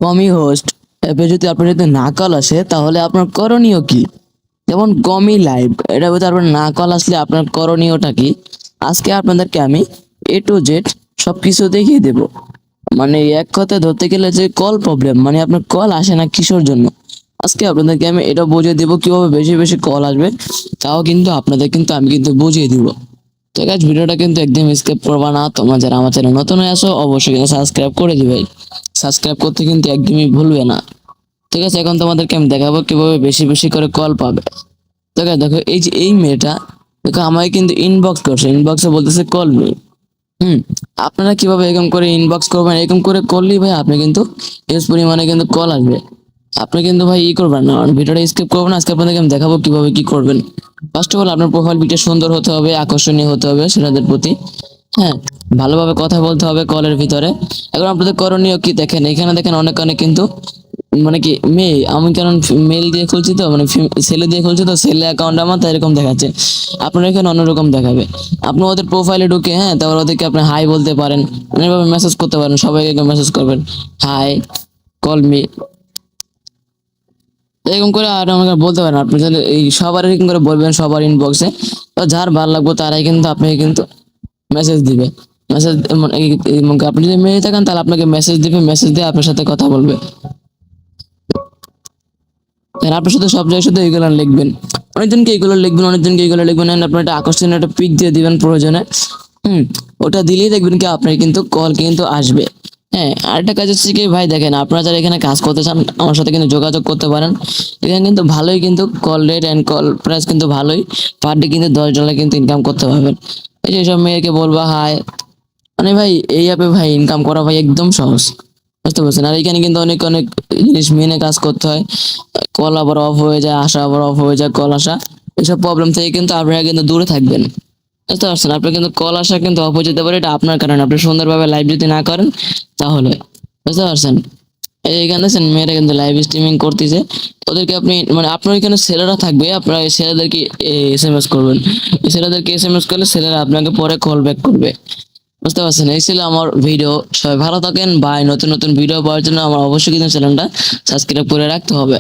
কমই হোস্ট অ্যাপে যদি আপনার যদি না কল আসে তাহলে আপনার করণীয় কি? যেমন কমই লাইভ, এটা ভিতরে আপনার না কল আসলে আপনার করণীয়টা কি? আজকে আপনাদেরকে আমি A to Z সবকিছু দেখিয়ে দেব। মানে এক কথায় ধরতে গেলে যে কল প্রবলেম, মানে আপনার কল আসে না কিসের জন্য, আজকে আপনাদেরকে আমি এটা বুঝিয়ে দেবো কিভাবে বেশি বেশি কল আসবে, তাও কিন্তু আপনাদের কিন্তু আমি কিন্তু বুঝিয়ে দিব। তো গাইস, ভিডিওটা কিন্তু একদম স্কিপ করবা না। তোমরা যারা আমার চ্যানেল নতুন হয়ে আসো অবশ্যই কিন্তু সাবস্ক্রাইব করে দিবে। সাবস্ক্রাইব করতে কিন্তু একদমই ভুলবে না। ঠিক আছে, এখন তোমাদেরকে আমি দেখাবো কিভাবে বেশি বেশি করে কল পাবে। তো guys, দেখো এই যে এই মেয়েটা, দেখো আমাকে কিন্তু ইনবক্স করছে, ইনবক্সে বলতেছে কল মি। হুম, আপনারা কিভাবে এরকম করে ইনবক্স করবেন, এরকম করে করলেই ভাই আপনি কিন্তু হিউজ পরিমাণে কিন্তু কল আসবে। আপনি কিন্তু ভাই করবেন না, ভিডিওটা স্কিপ করবেন না। আজকে আপনাদেরকে আমি দেখাবো কিভাবে কি করবেন। ফার্স্ট অফ অল আপনার প্রোফাইল পিকটা সুন্দর হতে হবে, আকর্ষণীয় হতে হবে সেটাদের প্রতি। হ্যাঁ, ভালোভাবে কথা বলতে হবে কলের ভিতরে। এখন আপনাদের করণীয় কি দেখেন, এখানে দেখেন অনেক অনেক কিন্তু মানে কি মেয়ে, আমি কারণ মেল দিয়ে খুলছি তো, মানে ছেলে দিয়ে খুলছি তো, ছেলে অ্যাকাউন্ট আমার, তাই এরকম দেখাচ্ছে। আপনার এখানে অন্যরকম দেখাবে। আপনি ওদের প্রোফাইলে ঢুকে, হ্যাঁ, তারপর ওদেরকে আপনি হাই বলতে পারেন, মানে এভাবে মেসেজ করতে পারেন, সবাইকে মেসেজ করবেন, হাই, কল মি, এরকম করে। আর আমাকে বলতে পারেন আপনি তাহলে এই সবার এরকম করে বলবেন সবার ইনবক্সে। তো যার ভালো লাগবে তারাই কিন্তু আপনাকে কিন্তু মেসেজ দিবে। মেসেজ আপনি যদি মেয়ে থাকেন তাহলে আপনাকে মেসেজ দিবে, মেসেজ দিয়ে আপনার সাথে কথা বলবে। আর আপনার সাথে সব জায়গায় শুধু এগুলো লিখবেন, অনেকজনকে এগুলো লিখবেন, অনেকজনকে এগুলো লিখবেন, and আপনার একটা আকর্ষণীয় একটা পিক দিয়ে দিবেন প্রয়োজনে। ওটা দিলেই দেখবেন কি আপনার কিন্তু কল কিন্তু আসবে। হ্যাঁ, আরেকটা কাজ হচ্ছে কি ভাই, দেখেন আপনারা যারা এখানে কাজ করতে চান আমার সাথে কিন্তু যোগাযোগ করতে পারেন। এখানে কিন্তু ভালোই কিন্তু call rate and call price কিন্তু ভালোই, পার ডে কিন্তু $10 কিন্তু ইনকাম করতে পারবেন। এই যে সব মেয়েকে বলবা হাই, মানে ভাই এই অ্যাপে ভাই ইনকাম করা ভাই একদম সহজ, বুঝতে পারছেন? আর এখানে কিন্তু অনেক অনেক জিনিস মেনে কাজ করতে হয়। কল আবার অফ হয়ে যায়, আসা আবার অফ হয়ে যায়, কল আসা, এইসব প্রবলেম থেকে কিন্তু আপনারা কিন্তু দূরে থাকবেন। বুঝতে পারছেন? আপনার কিন্তু কল আসা কিন্তু অফ হয়ে যেতে পারে, এটা আপনার কারণে, আপনি সুন্দরভাবে লাইভ যদি না করেন তাহলে। বুঝতে পারছেন? এই এখানে দেখছেন মেয়েরা কিন্তু লাইভ স্ট্রিমিং করতেছে। ওদেরকে আপনি মানে আপনার এখানে ছেলেরা থাকবে, আপনারা এই ছেলেদেরকে SMS করবেন। এই ছেলেদেরকে SMS করলে ছেলেরা আপনাকে পরে কল ব্যাক করবে। বুঝতে পারছেন? এই ছিল আমার ভিডিও। সবাই ভালো থাকেন। বাই। নতুন নতুন ভিডিও পাওয়ার জন্য আমার অবশ্যই কিন্তু চ্যানেলটা সাবস্ক্রাইব করে রাখতে হবে।